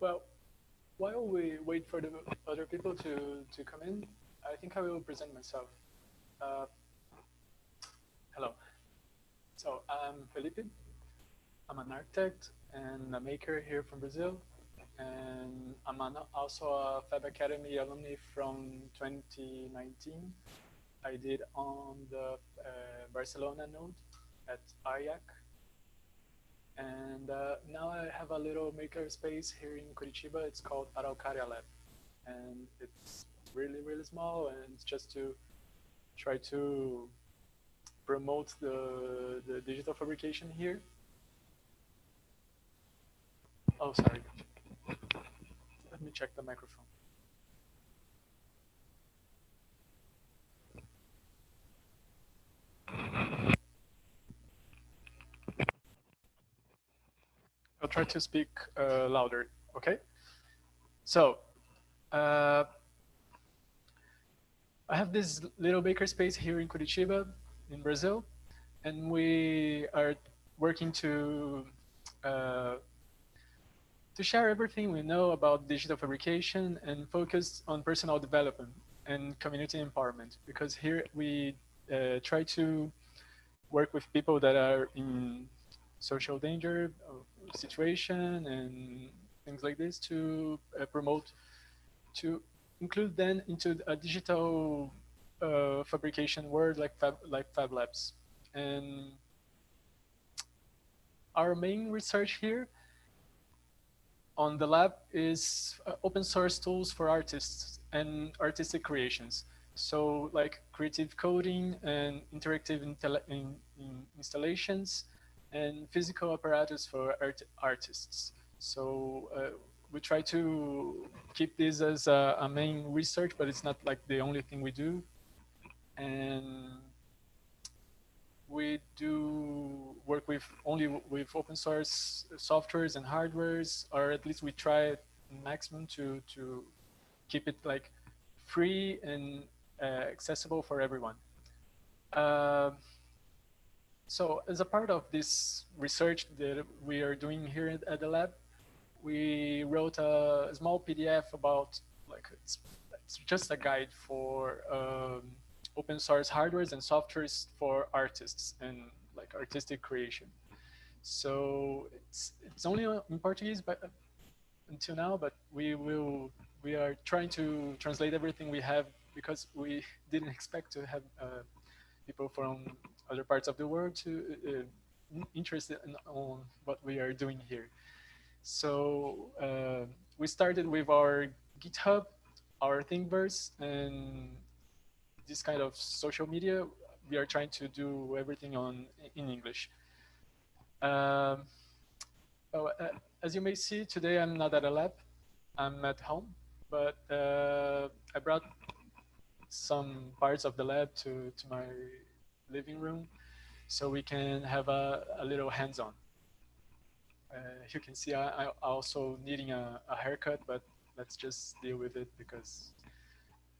Well, while we wait for the other people to come in, I think I will present myself. Uh, hello. So I'm Felipe. I'm an architect and a maker here from Brazil. And also a Fab Academy alumni from 2019. I did on the Barcelona node at IAC. And now I have a little maker space here in Curitiba. It's called Araucária Lab. And it's really, really small. And it's just to try to promote the digital fabrication here. Oh, sorry. Let me check the microphone. I'll try to speak louder, okay? So, I have this little makerspace here in Curitiba, in Brazil, and we are working uh, to share everything we know about digital fabrication and focus on personal development and community empowerment. Because here we try to work with people that are in social danger situation and things like this to promote, to include them into a digital fabrication world like Fab Labs. And our main research here on the lab is open source tools for artists and artistic creations. So like creative coding and interactive installations and physical apparatus for artists. So we try to keep this as a main research, but it's not like the only thing we do. And we do work with only with open source softwares and hardwares, or at least we try maximum to keep it like free and accessible for everyone. So as a part of this research that we are doing here at the lab, we wrote a small PDF about like it's just a guide for open source hardwares and softwares for artists and like artistic creation. So it's only in Portuguese, but until now, but we are trying to translate everything we have because we didn't expect to have people from other parts of the world to interested on what we are doing here. So we started with our GitHub, our Thingiverse, and this kind of social media. We are trying to do everything in English. As you may see, today I'm not at a lab. I'm at home, but I brought some parts of the lab to my living room so we can have a little hands-on. You can see I'm also needing a haircut, but let's just deal with it because,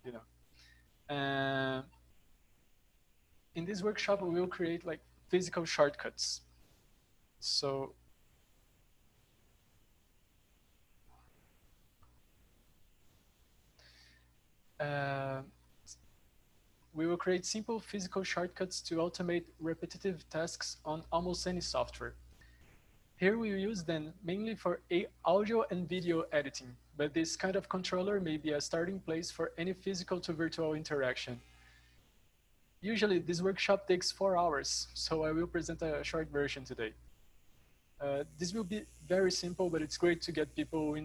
you know. In this workshop, we will create like physical shortcuts. So we will create simple physical shortcuts to automate repetitive tasks on almost any software. Here we use them mainly for audio and video editing, but this kind of controller may be a starting place for any physical to virtual interaction. Usually this workshop takes 4 hours, so I will present a short version today. This will be very simple, but it's great to get people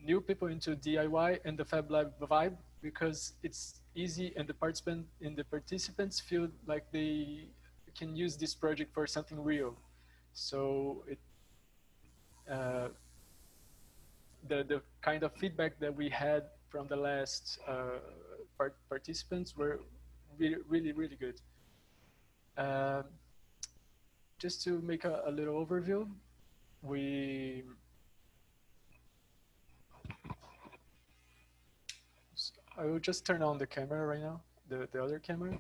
new people into DIY and the Fab Lab vibe because it's easy and the participants feel like they can use this project for something real. So the kind of feedback that we had from the last participants were really, really good. Just to make a little overview, I will just turn on the camera right now, the other camera.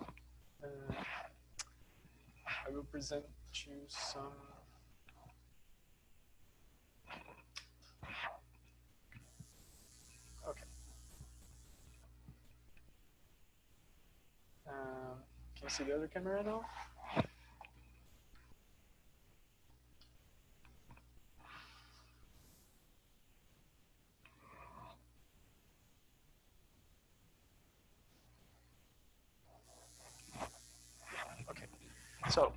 I will present you some. see the other camera now? Okay, so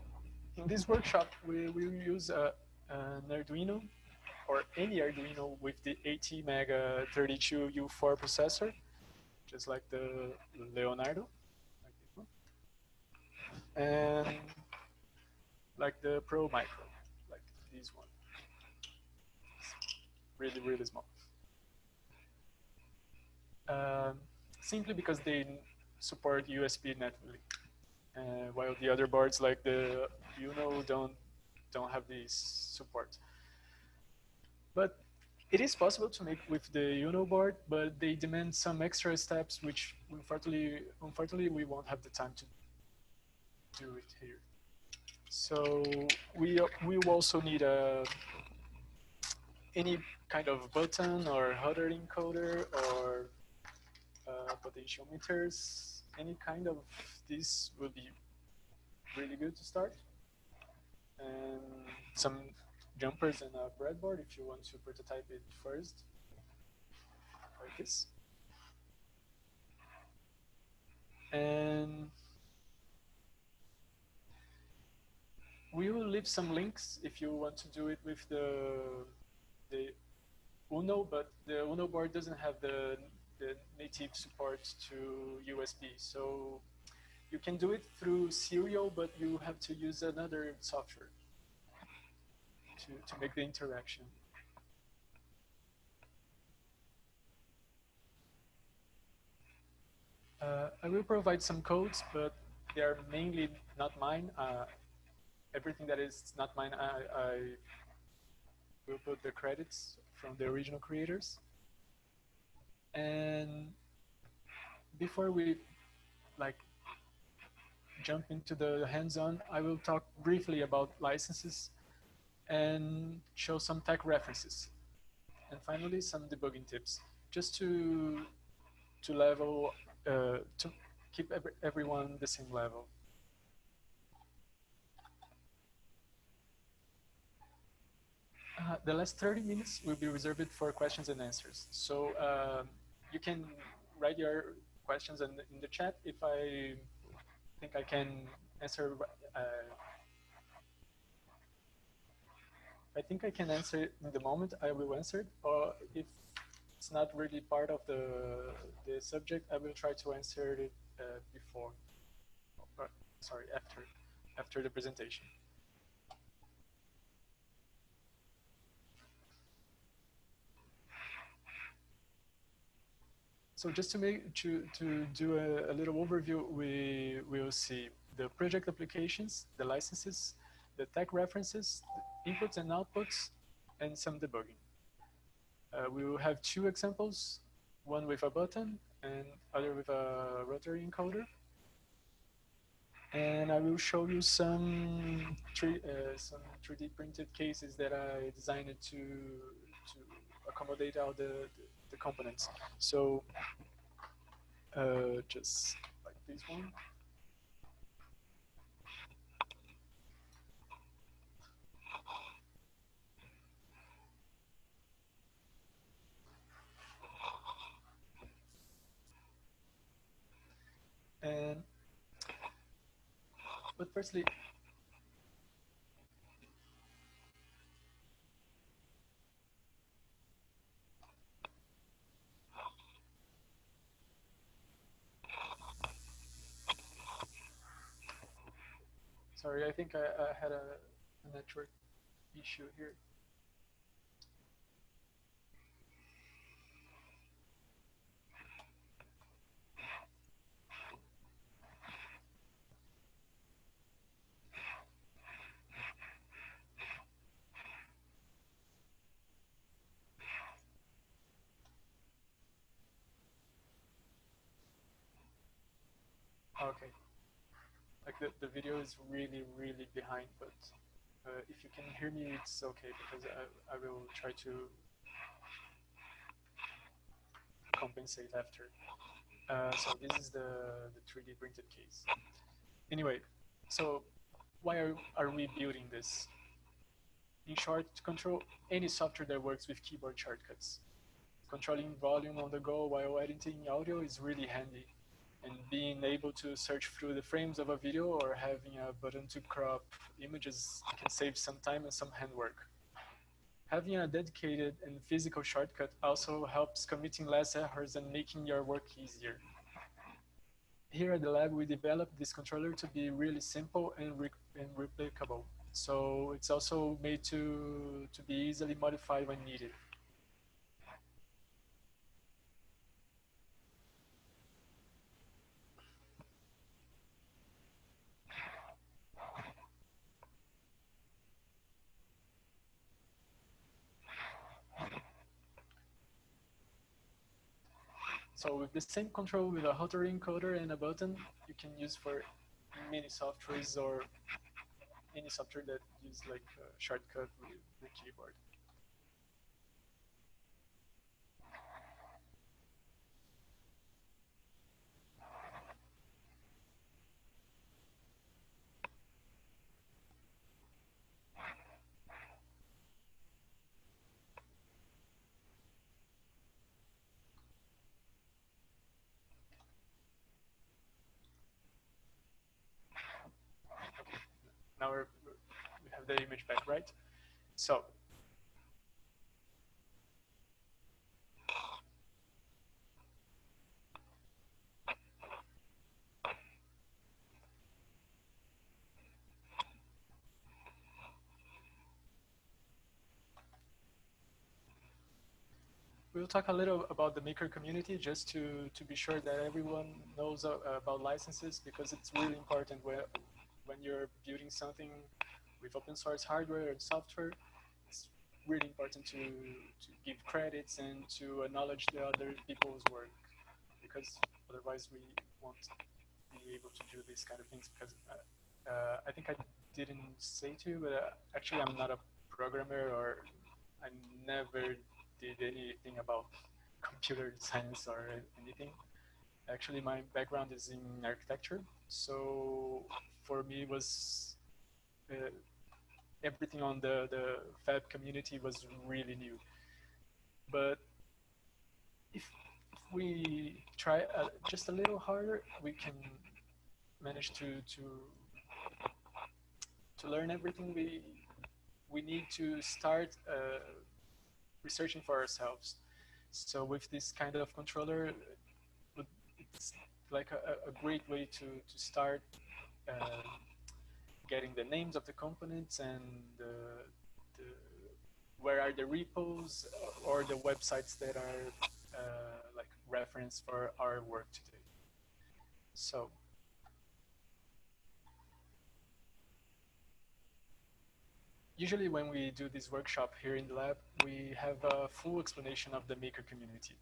in this workshop, we will use an Arduino or any Arduino with the ATmega32U4 processor, just like the Leonardo, like this one, and like the Pro Micro, like this one. It's really, really small. Simply because they support USB natively, while the other boards like the Uno don't have this support. But it is possible to make with the Uno board, but they demand some extra steps, which unfortunately we won't have the time to do it here. So we also need any kind of button or header encoder or potentiometers. Any kind of this will be really good to start. And some jumpers and a breadboard if you want to prototype it first, like this. And we will leave some links if you want to do it with the Uno, but the Uno board doesn't have the native support to USB. So you can do it through serial, but you have to use another software to make the interaction. I will provide some codes, but they are mainly not mine. Everything that is not mine, I will put the credits from the original creators. And before we jump into the hands-on, I will talk briefly about licenses and show some tech references. And finally, some debugging tips, just to keep everyone the same level. The last 30 minutes will be reserved for questions and answers. So you can write your questions in the chat. If I think I can answer, I think I can answer it in the moment, I will answer it. Or if it's not really part of the subject, I will try to answer it before, or, sorry, after the presentation. So just to do a little overview, we will see the project applications, the licenses, the tech references, the inputs and outputs, and some debugging. We will have two examples, one with a button and other with a rotary encoder. And I will show you some 3D printed cases that I designed to accommodate all the components. So just like this one. But firstly, sorry, I think I had a network issue here. Okay. Like the video is really, really behind, but if you can hear me, it's okay, because I will try to compensate after. So this is the 3D printed case. Anyway, so why are we building this? In short, to control any software that works with keyboard shortcuts. Controlling volume on the go while editing audio is really handy. And being able to search through the frames of a video or having a button to crop images can save some time and some handwork. Having a dedicated and physical shortcut also helps committing less errors and making your work easier. Here at the lab, we developed this controller to be really simple and replicable. So it's also made to be easily modified when needed. So with the same control with a router encoder and a button, you can use for many softwares or any software that use like a shortcut with the keyboard. Now we have the image back, right? So we'll talk a little about the maker community just to be sure that everyone knows about licenses, because it's really important when you're building something with open source hardware and software. It's really important to give credits and to acknowledge the other people's work, because otherwise we won't be able to do these kind of things. Because I think I didn't say to you, but actually I'm not a programmer, or I never did anything about computer science or anything. Actually, my background is in architecture, so for me it was everything on the fab community was really new. But if we try just a little harder, we can manage to learn everything we need to start researching for ourselves. So with this kind of controller, it's like a great way to start getting the names of the components and the where are the repos or the websites that are like reference for our work today. So usually when we do this workshop here in the lab, we have a full explanation of the maker community.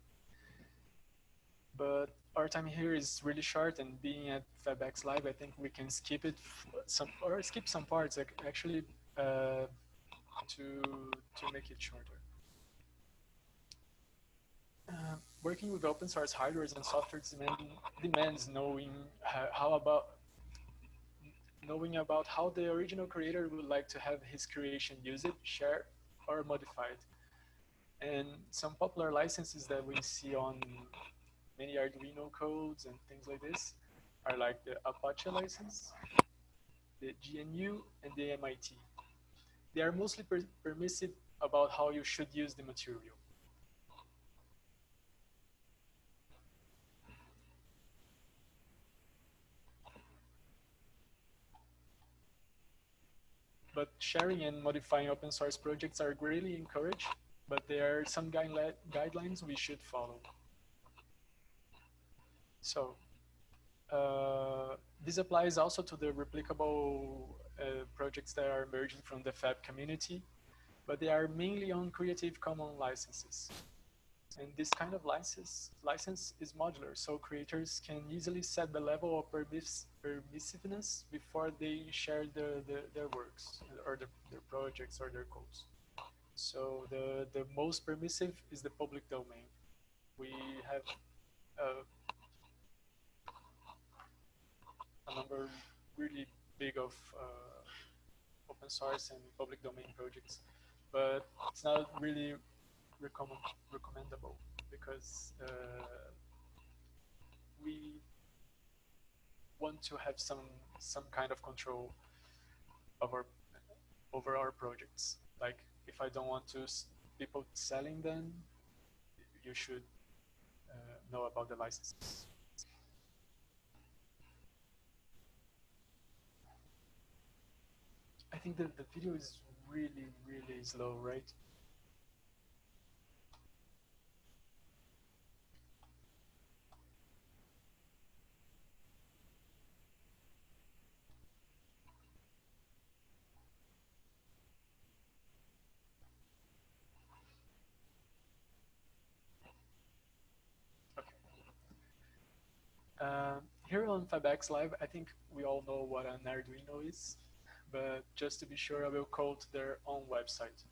But our time here is really short, and being at FabX Live, I think we can skip it skip some parts actually to make it shorter. Working with open source hardware and software demands knowing about how the original creator would like to have his creation used, shared, or modified. And some popular licenses that we see on many Arduino codes and things like this are like the Apache license, the GNU, and the MIT. They are mostly permissive about how you should use the material. But sharing and modifying open source projects are greatly encouraged, but there are some guidelines we should follow. So this applies also to the replicable projects that are emerging from the Fab community, but they are mainly on Creative Commons licenses. And this kind of license is modular, so creators can easily set the level of permissiveness before they share their works or their projects or their codes. So the most permissive is the public domain. We have a number big of open source and public domain projects, but it's not really recommendable because we want to have some kind of control over our projects. Like if I don't want to people selling them, you should know about the licenses. I think that the video is really, really slow, right? Here on FabX Live, I think we all know what an Arduino is, but just to be sure, I will quote their own website.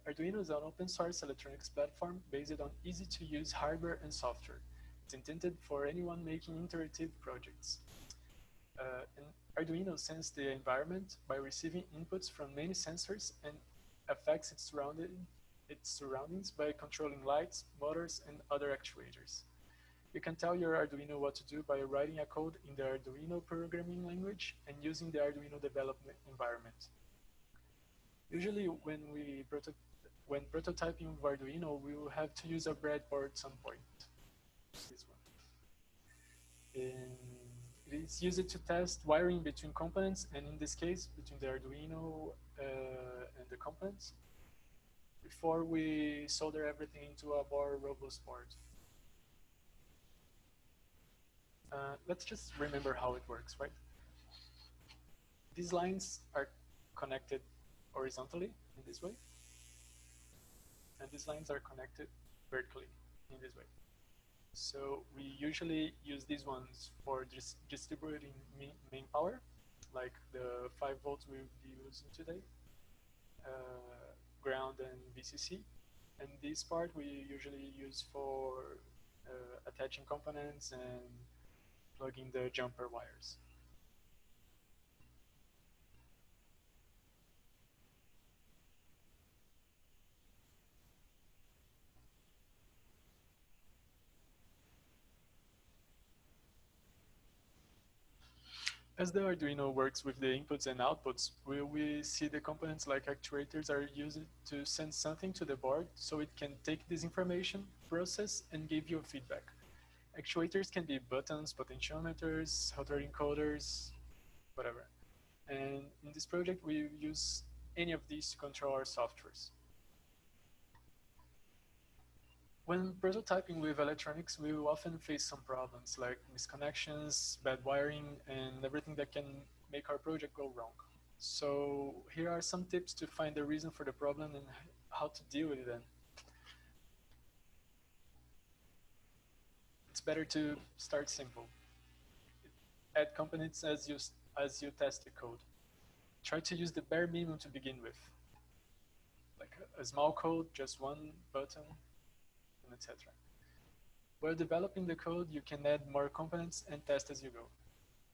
Arduino is an open source electronics platform based on easy to use hardware and software. It's intended for anyone making interactive projects. And Arduino senses the environment by receiving inputs from many sensors and affects its surroundings by controlling lights, motors, and other actuators. You can tell your Arduino what to do by writing a code in the Arduino programming language and using the Arduino development environment. Usually when prototyping with Arduino, we will have to use a breadboard at some point. This one. And it is used to test wiring between components, and in this case, between the Arduino and the components, before we solder everything into a more robust board. Let's just remember how it works, right? These lines are connected horizontally in this way, and these lines are connected vertically in this way. So we usually use these ones for distributing main power, like the 5 volts we'll be using today, ground and VCC. And this part we usually use for attaching components and plugging the jumper wires. As the Arduino works with the inputs and outputs, we see the components like actuators are used to send something to the board so it can take this information, process, and give you feedback. Actuators can be buttons, potentiometers, autoencoders, whatever. And in this project, we use any of these to control our softwares. When prototyping with electronics, we will often face some problems like misconnections, bad wiring, and everything that can make our project go wrong. So here are some tips to find the reason for the problem and how to deal with them. It's better to start simple. Add components as you test the code. Try to use the bare minimum to begin with, like a small code, just one button, and etc. While developing the code, you can add more components and test as you go.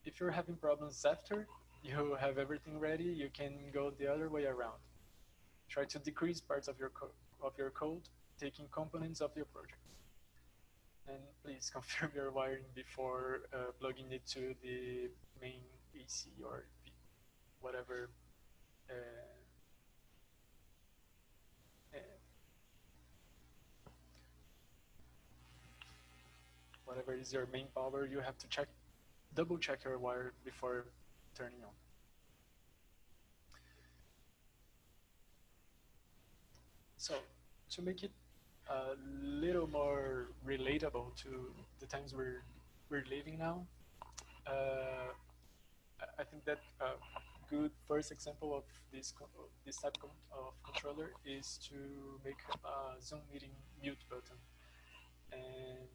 If you're having problems after you have everything ready, you can go the other way around. Try to decrease parts of your code, taking components of your project. And please confirm your wiring before plugging it to the main AC or whatever whatever is your main power. You have to double check your wire before turning on. So to make it a little more relatable to the times we're living now, I think that a good first example of this type of controller is to make a Zoom meeting mute button. And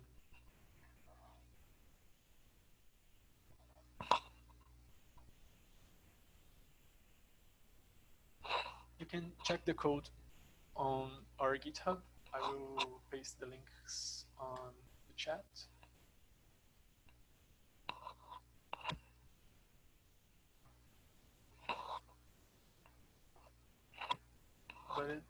you can check the code on our GitHub. I will paste the links on the chat. but it,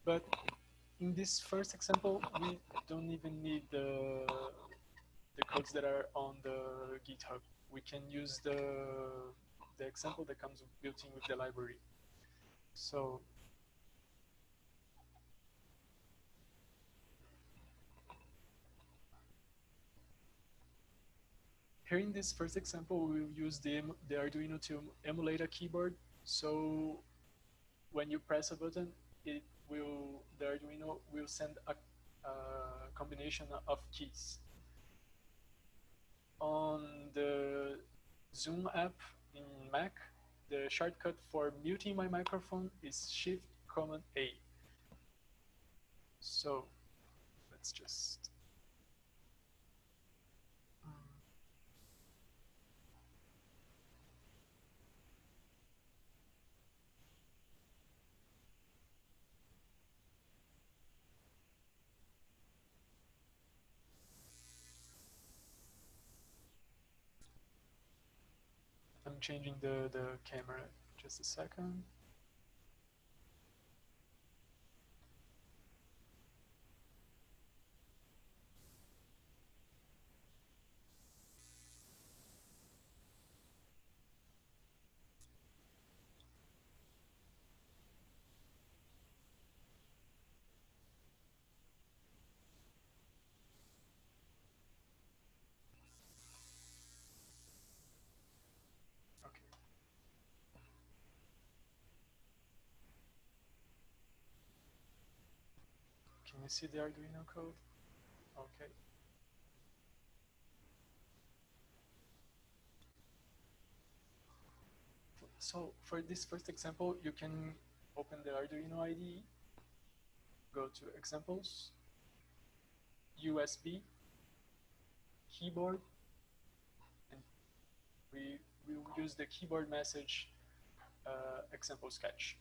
but in this first example, we don't even need the codes that are on the GitHub. We can use the example that comes built in with the library. So here in this first example, we will use the Arduino to emulate a keyboard. So when you press a button, the Arduino will send a combination of keys. On the Zoom app in Mac, the shortcut for muting my microphone is Shift-Command-A. So let's just I'm changing the camera. Just a second. Okay. Can you see the Arduino code? Okay. So for this first example, you can open the Arduino IDE, go to Examples, USB, Keyboard, and we will use the keyboard message example sketch.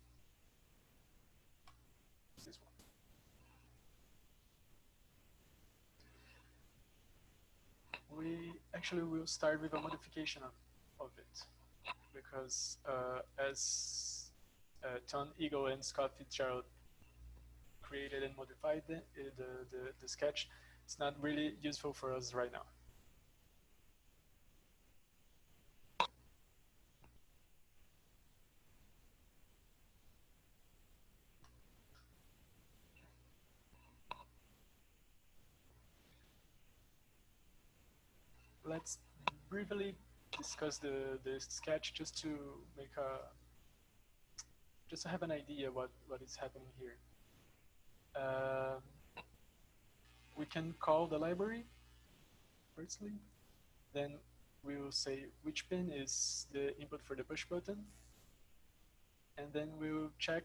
This one. We actually will start with a modification of it, because as Tom Eagle and Scott Fitzgerald created and modified the sketch, it's not really useful for us right now. Let's briefly discuss the sketch just to make just to have an idea what is happening here. We can call the library firstly, then we will say which pin is the input for the push button, and then we will check,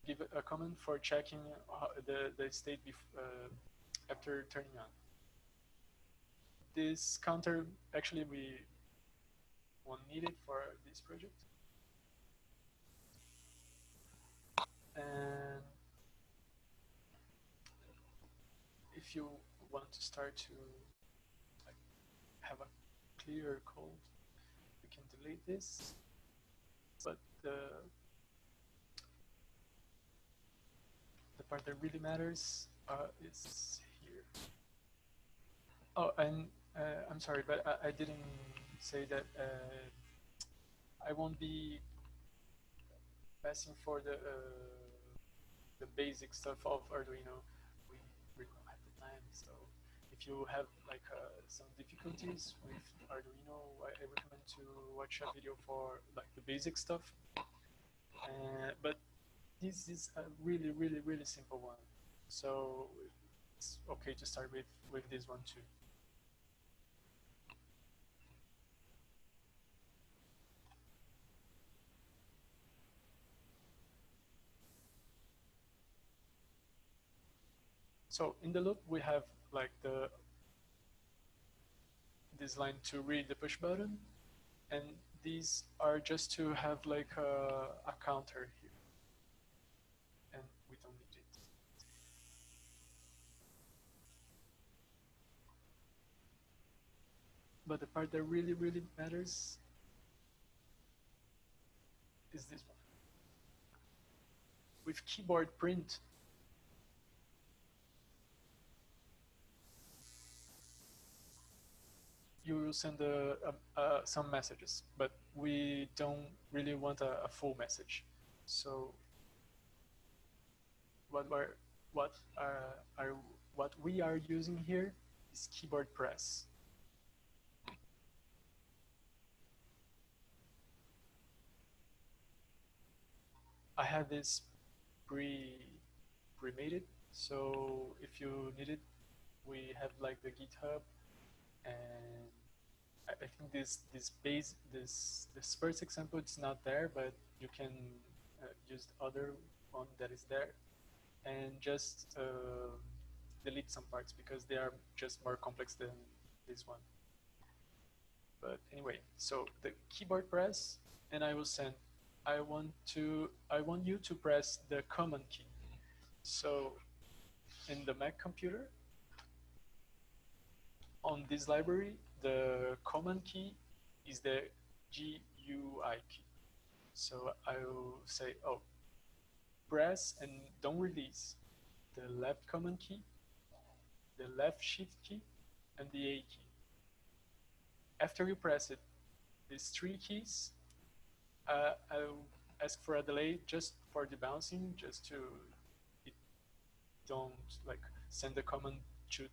give a command for checking the state after turning on. This counter, actually we won't need it for this project. And if you want to start to have a clear code, we can delete this. But the part that really matters is here. Oh, and I'm sorry, but I didn't say that I won't be passing for the basic stuff of Arduino. We don't have the time, so if you have like some difficulties with Arduino, I recommend to watch a video for like the basic stuff. But this is a really, really, really simple one, so it's okay to start with this one too. So in the loop, we have like this line to read the push button, And these are just to have like a counter here, and we don't need it. But the part that really, really matters is this one. With keyboard print, you will send some messages, but we don't really want a full message. So what we are using here is keyboard press. I have this pre-made it, so if you need it, we have like the GitHub, and I think this first example it's not there, but you can use the other one that is there, and just delete some parts because they are just more complex than this one. But anyway, so the keyboard press, and I will send. I want you to press the command key. So in the Mac computer, on this library, the command key is the GUI key. So I will say, oh, press and don't release the left command key, the left shift key, and the A key. After you press it, these three keys, I'll ask for a delay just for the bouncing, just to it don't like send the command two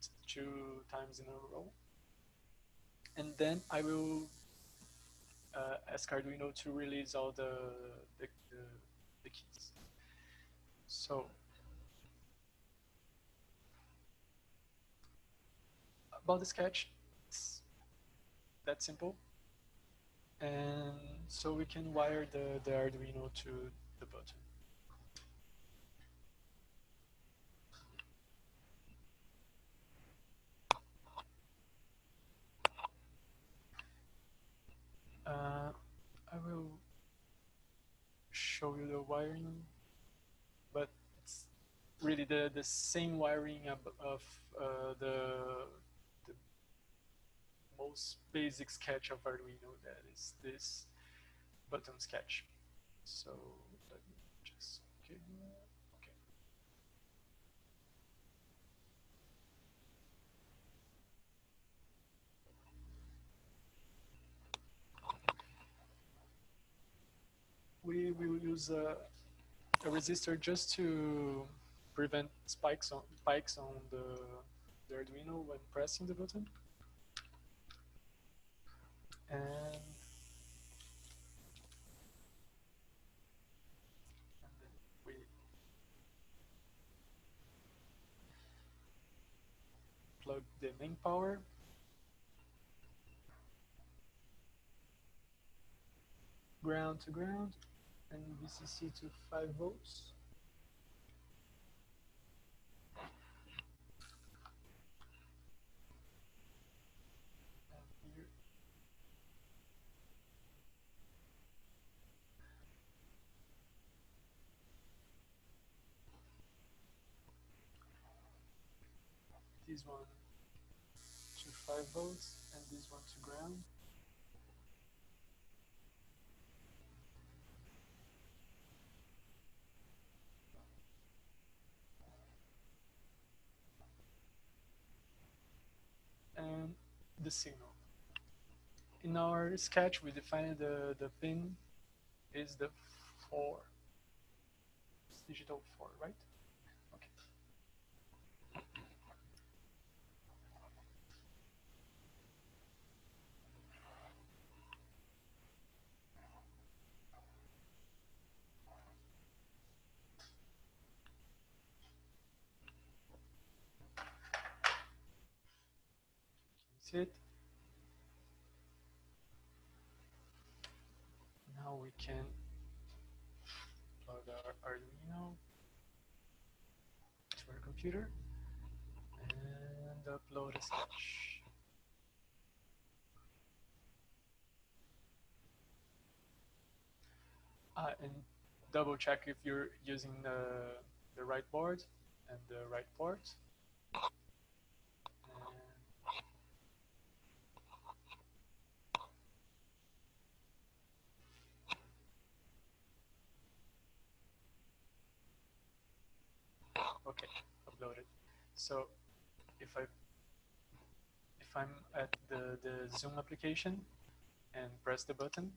times in a row. And then I will ask Arduino to release all the keys. So about the sketch, it's that simple. And so we can wire the Arduino to the button. I will show you the wiring, but it's really the same wiring of the most basic sketch of Arduino, that is this button sketch. So let me just okay. We will use a resistor just to prevent spikes on the Arduino when pressing the button. And then we plug the main power. Ground to ground, and VCC to 5 volts. And here, this one to 5 volts, and this one to ground. And the signal. In our sketch, we defined the pin is the 4. It's digital 4, right? Okay. See it? Now we can plug our Arduino to our computer and upload a sketch. And double check if you're using the right board and the right port. Okay, uploaded. So if I'm at the Zoom application and press the button,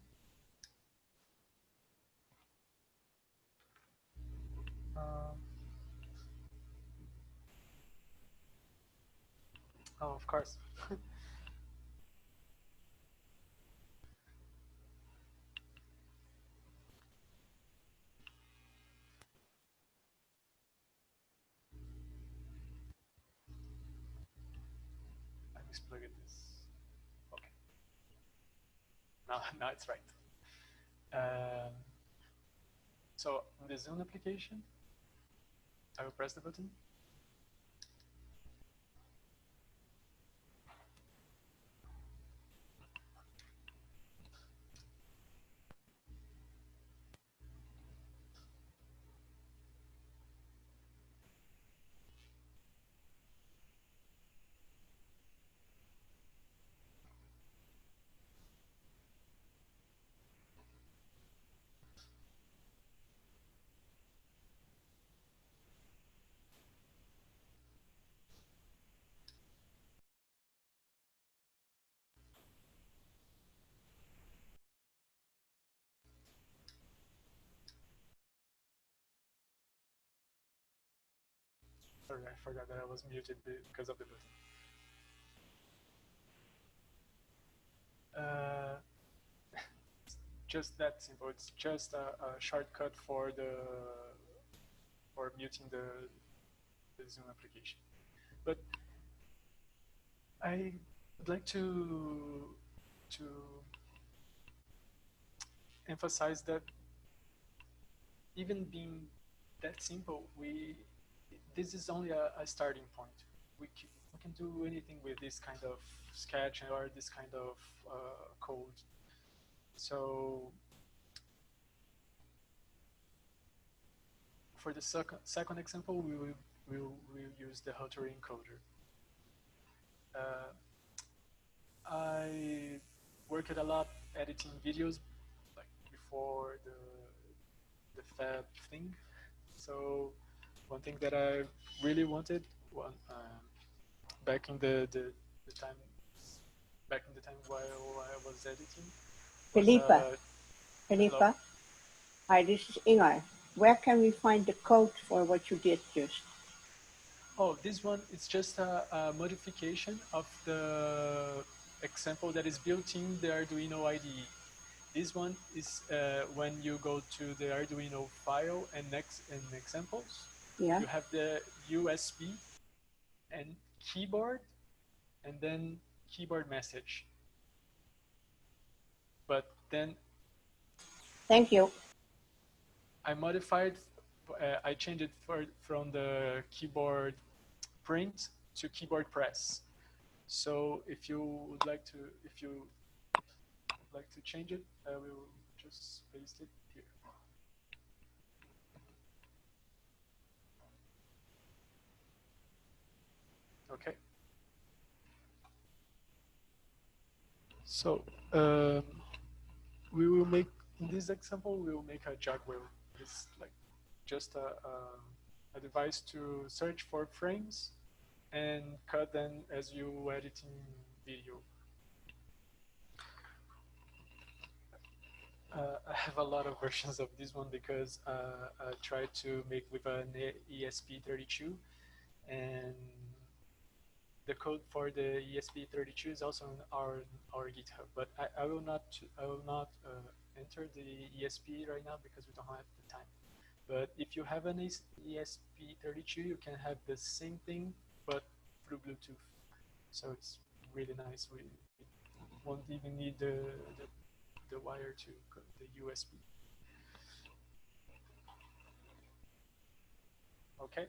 oh, of course. I misplugged this. Okay. Now it's right. So in the Zoom application, I will press the button. Sorry, I forgot that I was muted because of the button. Just that simple. It's just a shortcut for muting the Zoom application. But I would like to emphasize that even being that simple, this is only a starting point. We can do anything with this kind of sketch or this kind of code. So for the second example, we'll use the Huttery encoder. I worked a lot editing videos, like before the Fab thing. So one thing that I really wanted back in the time while I was editing. Felipe, hi, this is Inga. Where can we find the code for what you did just? Oh, this one is just a modification of the example that is built in the Arduino IDE. This one is when you go to the Arduino file and examples, yeah. You have the USB and keyboard, and then keyboard message. But then thank you. I modified, I changed it from the keyboard print to keyboard press. So if you would like to, change it, I will just paste it here. Okay. So we will make, in this example, we will make a jog wheel. It's like just a device to search for frames and cut them as you editing video. I have a lot of versions of this one because I tried to make with an ESP32, and the code for the ESP32 is also on our GitHub. But I will not enter the ESP right now because we don't have the time. But if you have an ESP32, you can have the same thing but through Bluetooth. So it's really nice. We won't even need the wire to the USB. Okay.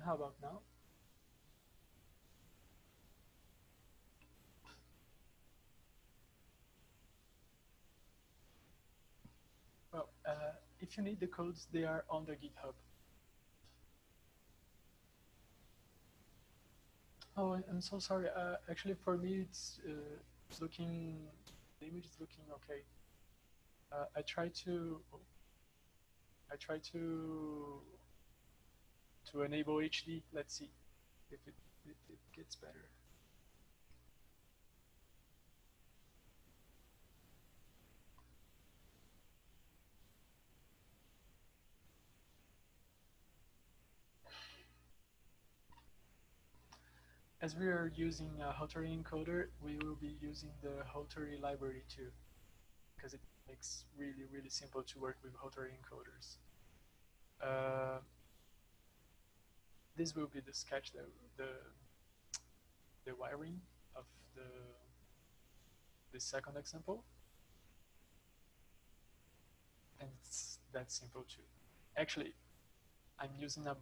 How about now? Well, if you need the codes, they are on the GitHub. Oh, I'm so sorry. Actually, for me, it's looking. The image is looking okay. I try to enable HD. Let's see if it gets better. As we are using a Hotary encoder, we will be using the Hotary library too, because it makes really simple to work with Hotary encoders. This will be the sketch, the wiring of the second example, and it's that simple too. Actually, I'm using a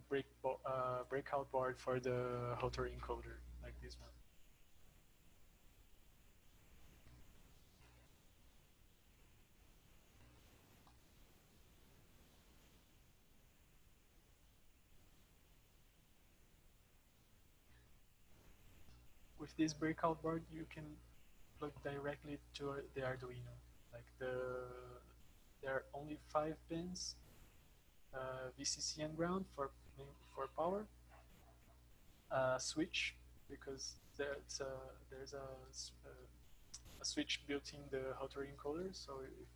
breakout board for the Hotary encoder, like this one. With this breakout board, you can plug directly to the Arduino. Like there are only 5 pins, VCC and ground for power, switch because there's a switch built in the Hotary encoder, so if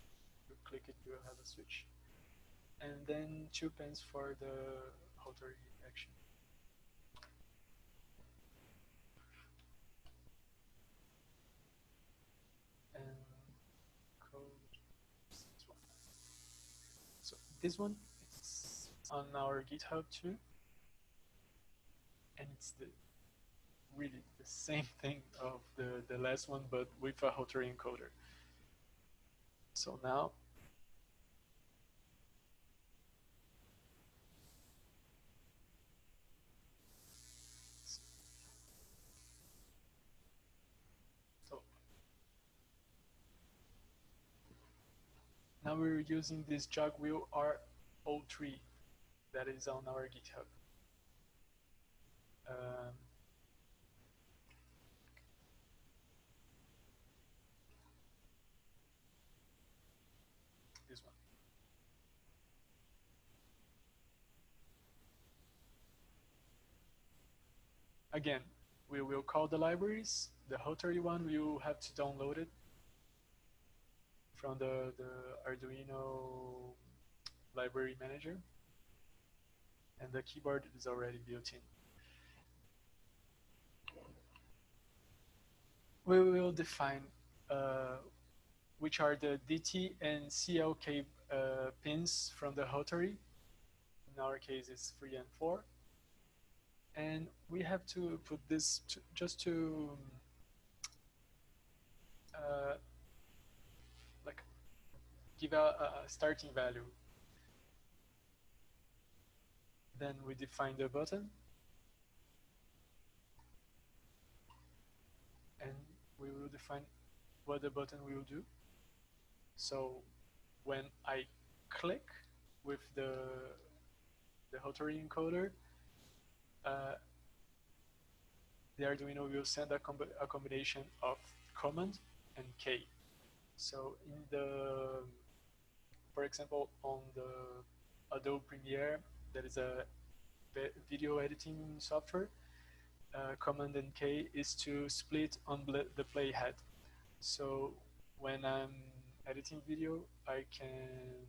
you click it, you will have a switch, and then 2 pins for the Hotary action. And code this one. So this one, it's on our GitHub too, and it's really the same thing of the last one, but with a Hotary encoder. So now, now we're using this jog wheel R03 that is on our GitHub. This one. Again, we will call the libraries. The Hotary one, we will have to download it from the Arduino library manager. And the keyboard is already built in. We will define which are the DT and CLK pins from the Hotary. In our case, it's 3 and 4. And we have to put this just to like give a starting value. Then we define the button, and we will define what the button will do. So when I click with the Hotary encoder, the Arduino will send a combination of command and K. So in for example, on the Adobe Premiere, that is a video editing software, command and K is to split on the playhead. So when I'm editing video, I can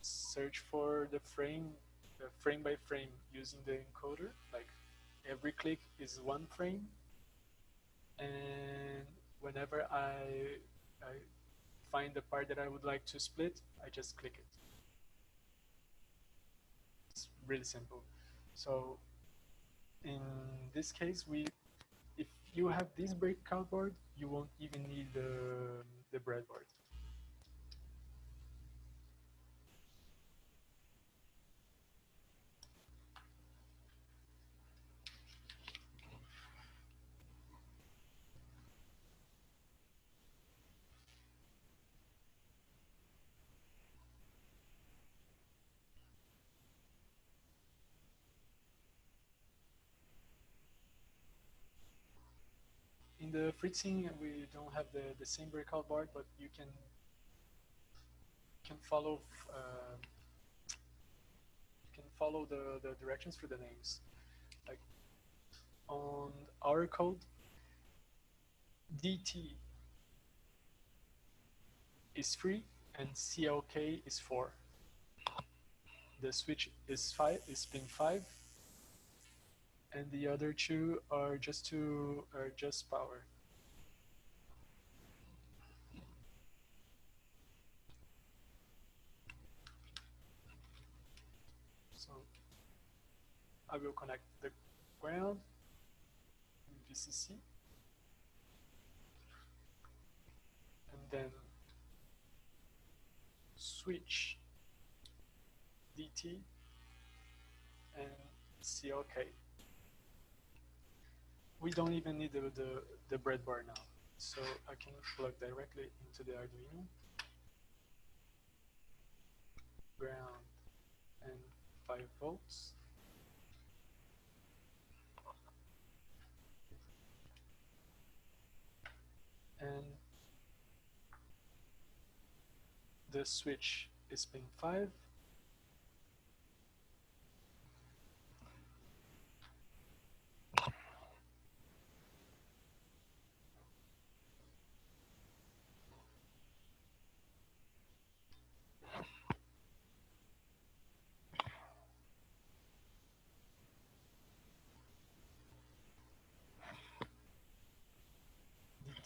search for the frame by frame using the encoder. Like every click is 1 frame, and whenever I find the part that I would like to split, I just click it. It's really simple. So in this case, if you have this breakout board, you won't even need the breadboard. fritzing, we don't have the same breakout board, but you can follow the directions for the names. Like on our code, DT is 3 and CLK is 4. The switch is pin 5, and the other two are just power. So I will connect the ground in VCC, and then switch DT and CLK. We don't even need the breadboard now, so I can plug directly into the Arduino, ground and 5 volts. And the switch is pin 5.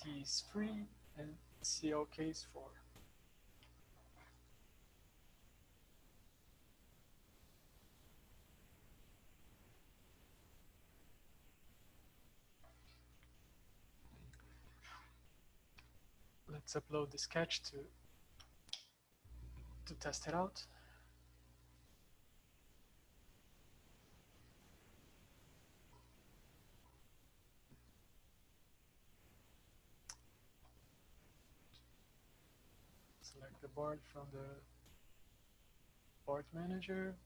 DT is 3 and CLK is 4. Let's upload the sketch to test it out. Select the board from the board manager.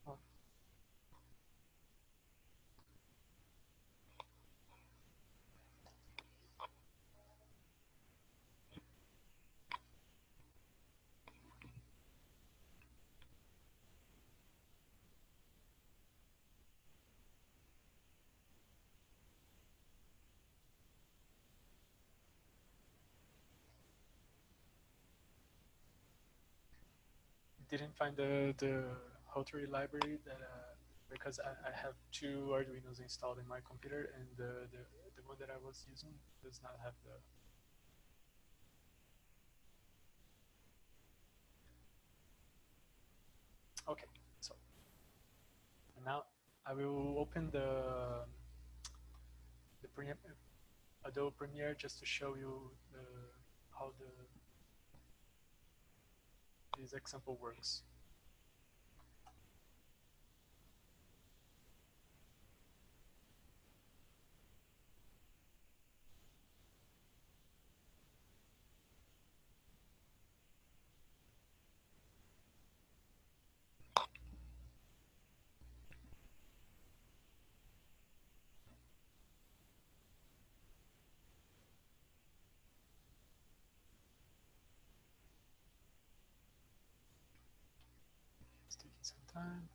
Oh. Didn't find the Hottery library that because I have 2 Arduinos installed in my computer, and the one that I was using does not have the. Okay, so now I will open the Adobe Premiere just to show you how this example works. It's taking some time.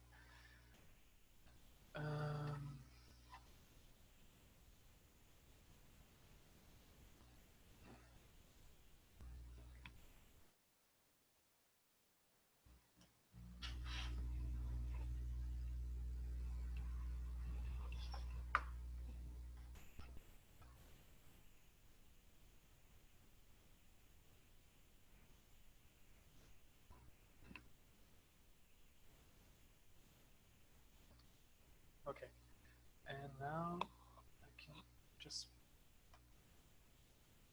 Okay, and now I can just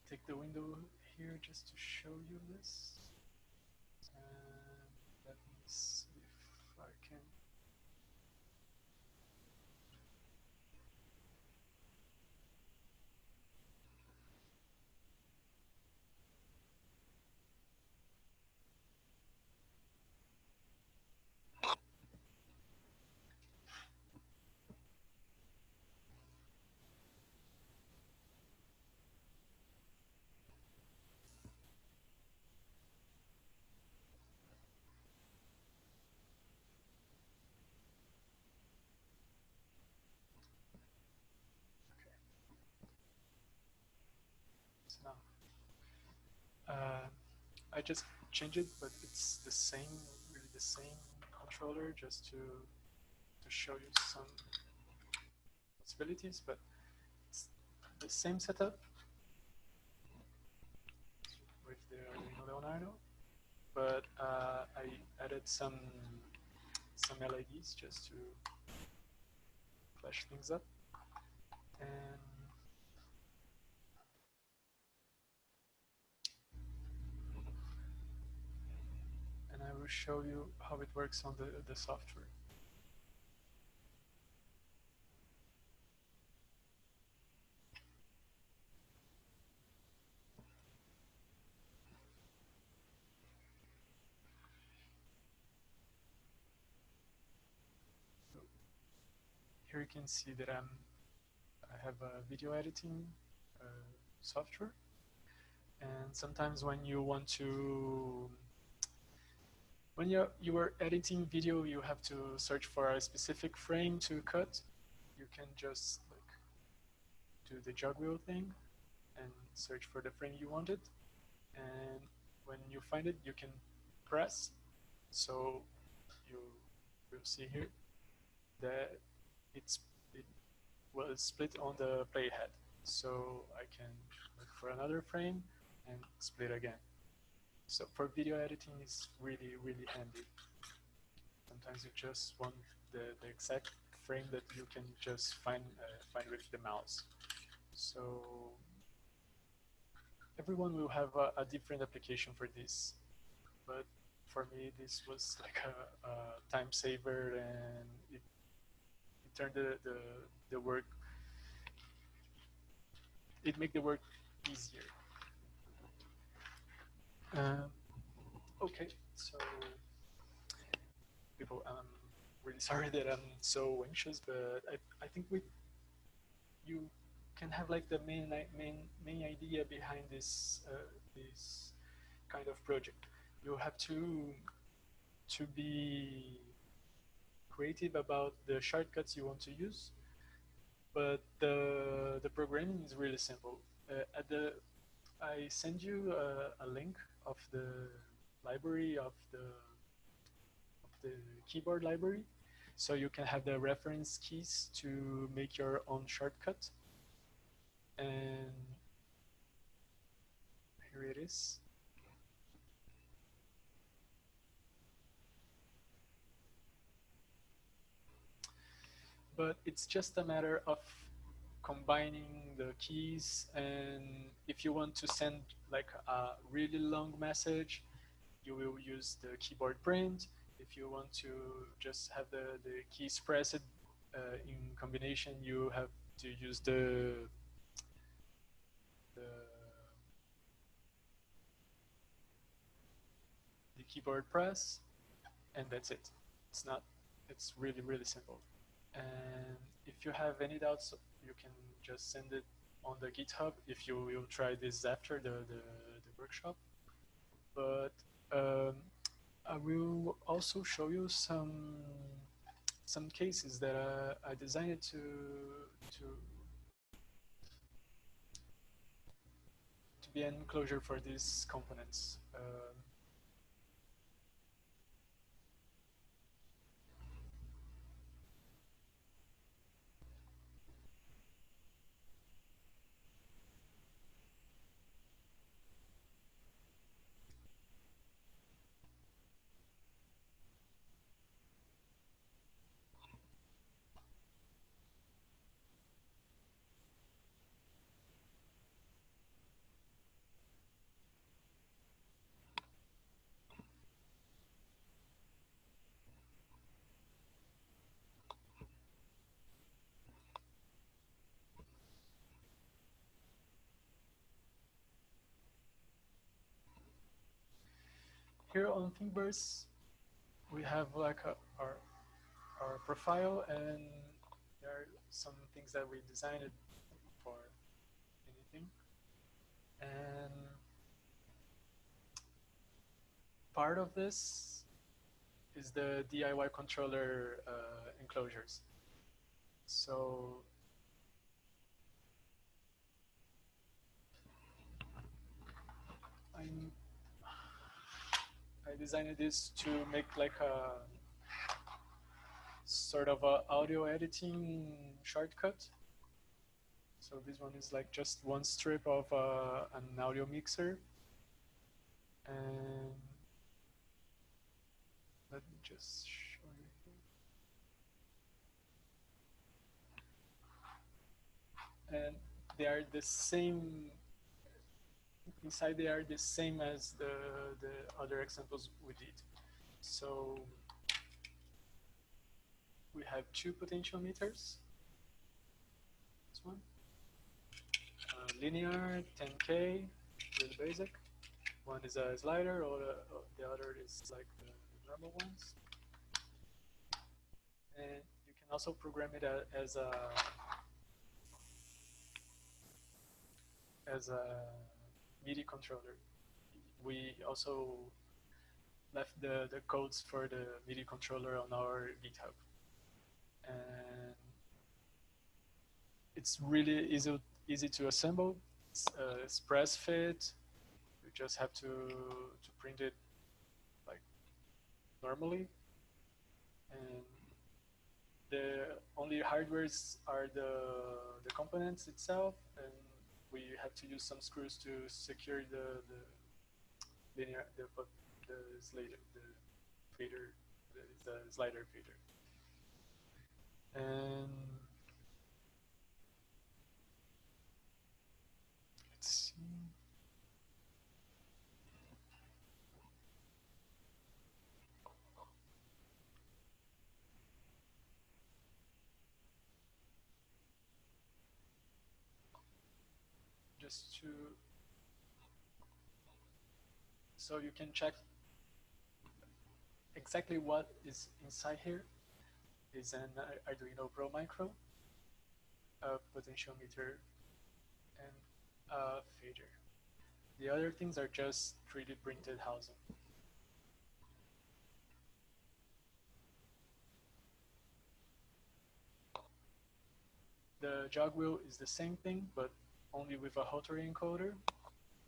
take the window here just to show you this. And let me see if I can. I just changed it, but it's the same, really the same controller, just to show you some possibilities. But it's the same setup with the Arduino Leonardo, but I added some LEDs just to flash things up, and I will show you how it works on the software. Here you can see that I have a video editing software, and sometimes when you want to, when you are editing video, you have to search for a specific frame to cut. You can just like do the jog wheel thing and search for the frame you wanted, and when you find it, you can press. So you will see here that it was split on the playhead. So I can look for another frame and split again. So for video editing, it's really, really handy. Sometimes you just want the exact frame that you can just find with the mouse. So everyone will have a different application for this, but for me, this was like a time saver, and it turned the work, it made the work easier. Okay, so people, I'm really sorry that I'm so anxious, but I think you can have like the main idea behind this this kind of project. You have to be creative about the shortcuts you want to use, but the programming is really simple. I send you a link of the library of the keyboard library, so you can have the reference keys to make your own shortcut. And here it is. But it's just a matter of combining the keys, and if you want to send like a really long message, you will use the keyboard print. If you want to just have the keys pressed in combination, you have to use the keyboard press, and that's it. It's really, really simple. And if you have any doubts, you can just send it on the GitHub if you will try this after the workshop. But I will also show you some cases that I designed to be an enclosure for these components. Here on Thingiverse, we have like our profile, and there are some things that we designed for anything. And part of this is the DIY controller enclosures. So I designed this to make like a sort of a audio editing shortcut. So this one is like just one strip of an audio mixer. And let me just show you here. And they are the same, inside they are the same as the other examples we did. So we have two potentiometers. This one, linear, 10K, really basic. One is a slider, or the other is like the normal ones. And you can also program it as a MIDI controller. We also left the codes for the MIDI controller on our GitHub. And it's really easy to assemble. It's press fit. You just have to print it like normally. And the only hardwares are the components itself, and we have to use some screws to secure the linear the slider fader, the slider fader. And let's see. Just to, so you can check exactly what is inside here. Is an Arduino Pro Micro, a potentiometer, and a fader. The other things are just 3D printed housing. The jog wheel is the same thing, but only with a rotary encoder.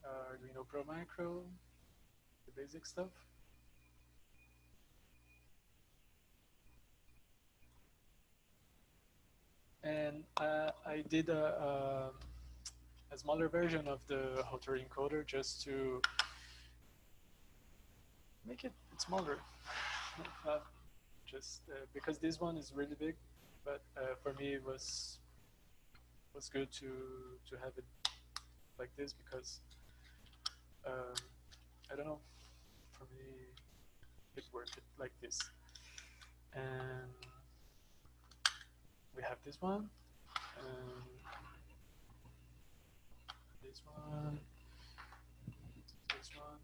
Arduino Pro Micro, the basic stuff. And I did a smaller version of the rotary encoder just to make it smaller. Just because this one is really big, but for me it was good to have it like this, because I don't know, for me it worked like this. And we have this one, and this one, this one,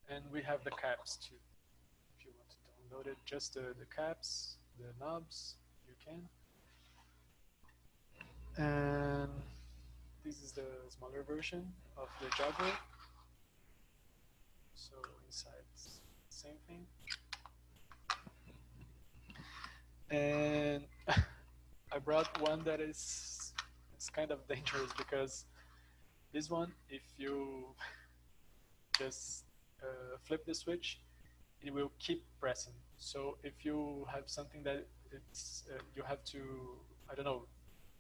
and we have the caps too. If you want to download it, just the caps, the knobs, you can. And this is the smaller version of the jogger. So inside, same thing. And I brought one that it's kind of dangerous, because this one, if you just flip the switch, it will keep pressing. So if you have something that it's you have to, I don't know,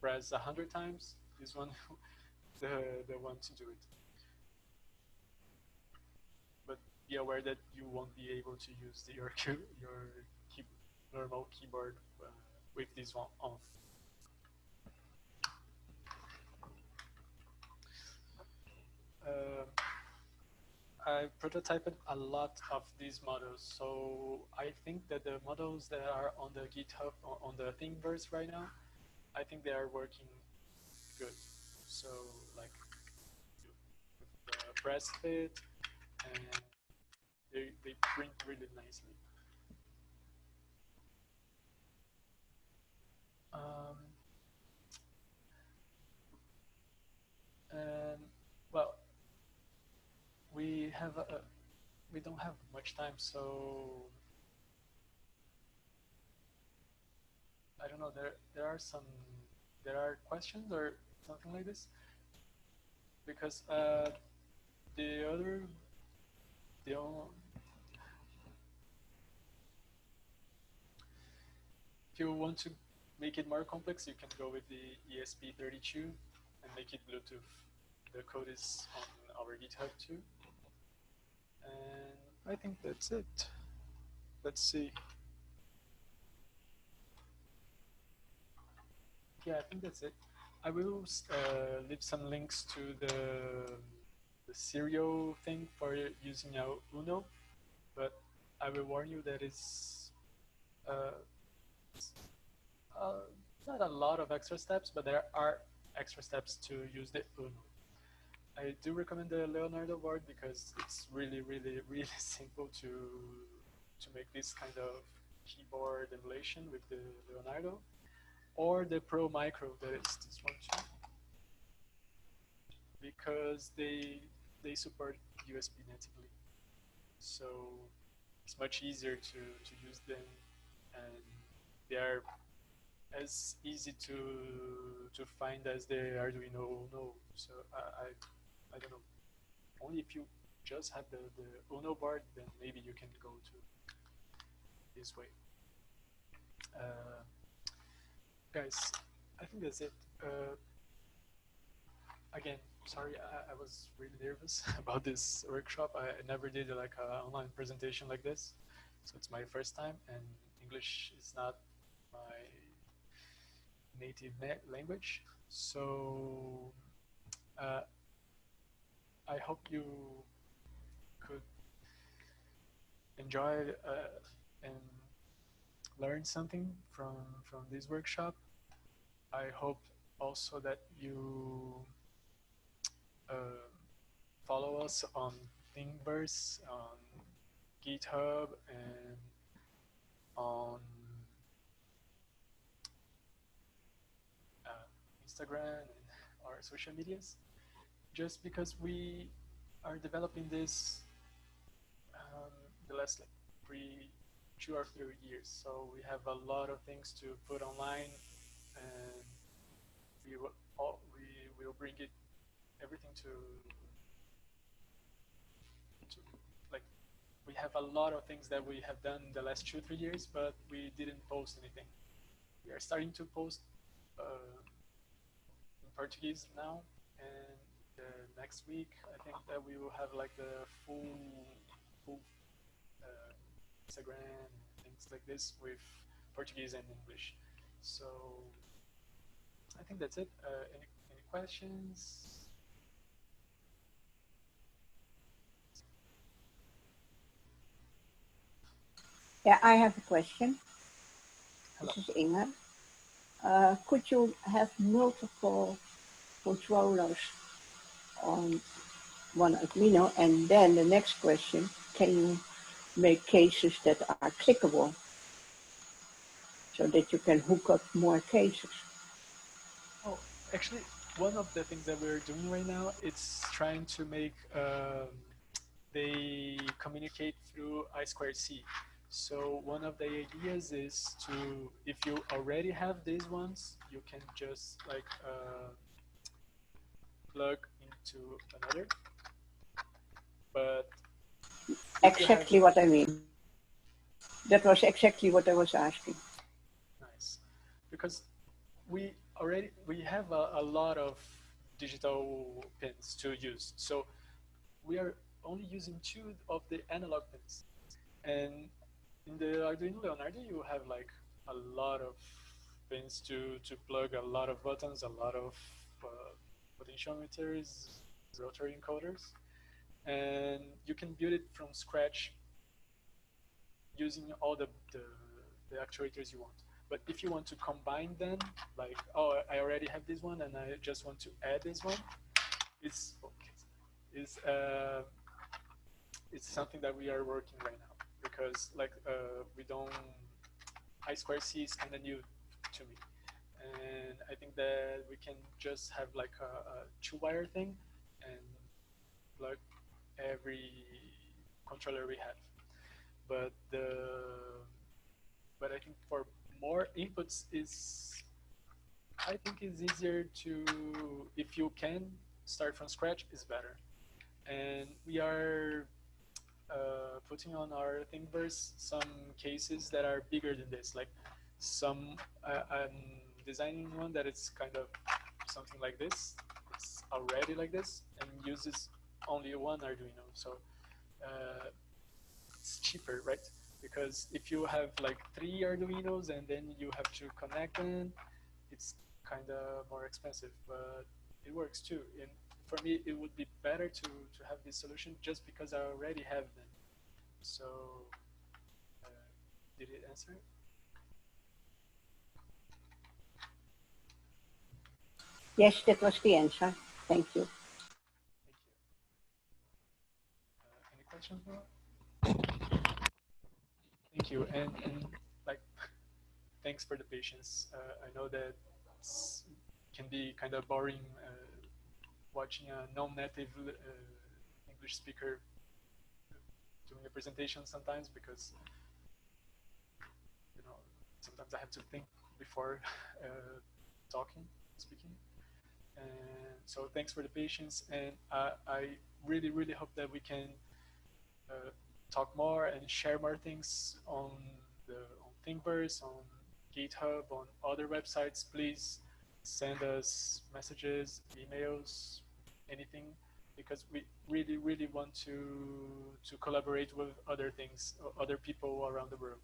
press 100 times, this one the one to do it. But be aware that you won't be able to use your normal keyboard with this one on. I prototyped a lot of these models, so I think that the models that are on the GitHub, on the Thingiverse right now, I think they are working good. So like the press fit, and they print really nicely. And well, we don't have much time, so I don't know. There are questions or something like this. because the other, the only, if you want to make it more complex, you can go with the ESP32 and make it Bluetooth. The code is on our GitHub too. And I think that's it. Let's see. Yeah, I think that's it. I will leave some links to the serial thing for using Uno, but I will warn you that it's not a lot of extra steps, but there are extra steps to use the Uno. I do recommend the Leonardo board because it's really, really, really simple to make this kind of keyboard emulation with the Leonardo, or the Pro Micro, that is this one too, because they support USB natively, so it's much easier to use them, and they are as easy to find as the Arduino Uno. So I don't know. Only if you just have the Uno board, then maybe you can go to this way. Guys, I think that's it. Again, sorry, I was really nervous about this workshop. I never did like an online presentation like this, so it's my first time, and English is not my native language. So I hope you could enjoy and learn something from this workshop. I hope also that you follow us on Thingiverse, on GitHub, and on Instagram and our social medias, just because we are developing this the last like 2 or 3 years. So we have a lot of things to put online, and we will bring it everything to like, we have a lot of things that we have done in the last 2-3 years, but we didn't post anything. We are starting to post in Portuguese now, and next week I think that we will have like the full Instagram and things like this with Portuguese and English. So I think that's it. Any questions? Yeah, I have a question. Hello. This is Inge. Could you have multiple controllers on one Arduino? And then the next question, can you make cases that are clickable so that you can hook up more cases? Oh, actually, one of the things that we're doing right now is trying to make they communicate through I2C. So one of the ideas is to, if you already have these ones, you can just like plug into another. But exactly what I mean. That was exactly what I was asking. Nice, because we have a lot of digital pins to use. So we are only using 2 of the analog pins, and in the Arduino Leonardo you have like a lot of pins to plug, a lot of buttons, a lot of potentiometers, rotary encoders, and you can build it from scratch using all the actuators you want. But if you want to combine them, like, oh, I already have this one and I just want to add this one, it's something that we are working right now, because like we don't, I2C is kind of new to me, and I think that we can just have like a 2-wire thing and plug every controller we have. But I think for more inputs I think it's easier to, if you can start from scratch is better. And we are putting on our Thingiverse some cases that are bigger than this. Like I'm designing one that is kind of something like this. It's already like this and uses only one Arduino. So it's cheaper, right? Because if you have like 3 Arduinos and then you have to connect them, it's kind of more expensive, but it works too. And for me, it would be better to have this solution just because I already have them. So, did it answer? Yes, that was the answer. Thank you. Any questions more? Thank you. And like, thanks for the patience. I know that it can be kind of boring watching a non-native English speaker doing a presentation sometimes, because sometimes I have to think before speaking. And so thanks for the patience, and I really hope that we can talk more and share more things on Thingiverse, on GitHub, on other websites. Please send us messages, emails, anything, because we really want to collaborate with other things, other people around the world.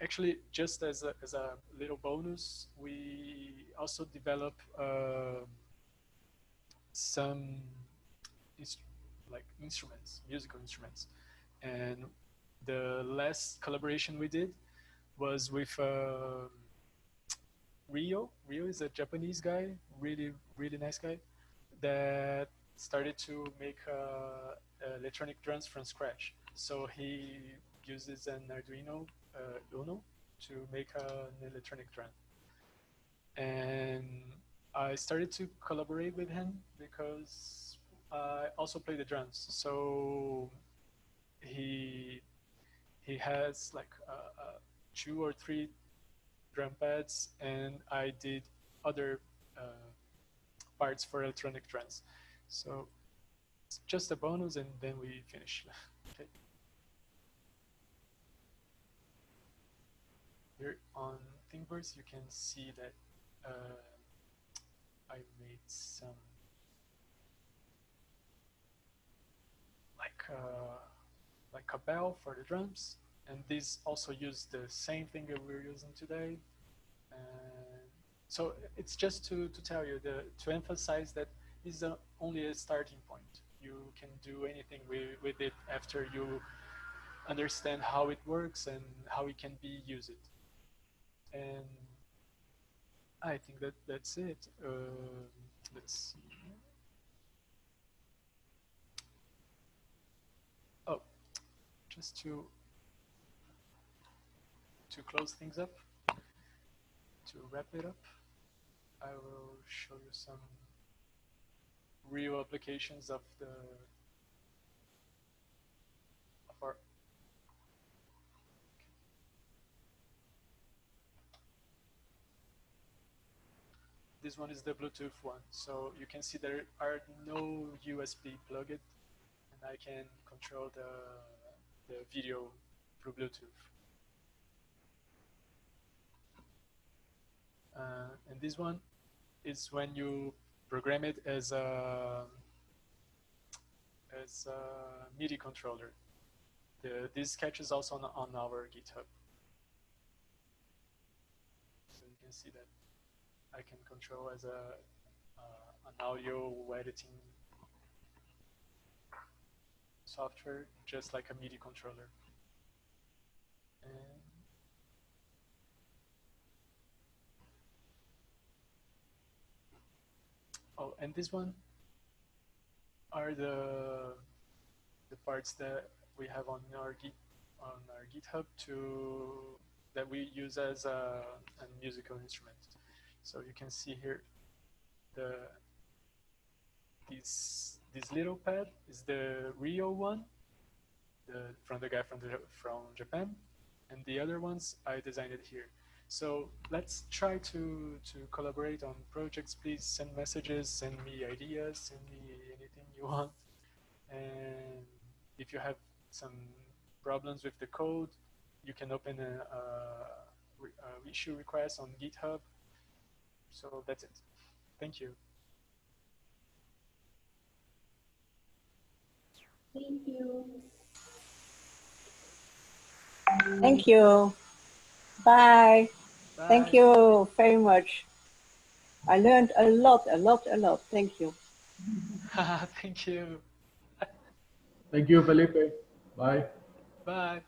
Actually, just as a little bonus, we also develop some instruments, musical instruments. And the last collaboration we did was with Rio. Rio is a Japanese guy, really nice guy, that started to make electronic drums from scratch. So he uses an Arduino Uno to make an electronic drum. And I started to collaborate with him because I also play the drums. So he has like 2 or 3 drum pads, and I did other parts for electronic drums. So it's just a bonus, and then we finish. Okay. Here on Thingiverse, you can see that I made some like a bell for the drums, and these also use the same thing that we're using today. And so it's just to tell you, to emphasize that this is only a starting point. You can do anything with it after you understand how it works and how it can be used. And I think that's it. Let's see. Oh, just to close things up, to wrap it up, I will show you some real applications of our. This one is the Bluetooth one, so you can see there are no USB plugged, and I can control the video through Bluetooth. And this one is when you program it as a MIDI controller. This sketch is also on our GitHub. So you can see that I can control as an audio editing software, just like a MIDI controller. And oh, and this one are the parts that we have on our GitHub that we use as a musical instrument. So you can see here this little pad is the Rio one, from the guy from Japan, and the other ones I designed it here. So let's try to collaborate on projects. Please send messages, send me ideas, send me anything you want. And if you have some problems with the code, you can open a issue request on GitHub. So that's it. Thank you. Thank you. Thank you. Bye. Bye. Thank you very much. I learned a lot. Thank you. Thank you. Thank you, Felipe. Bye. Bye.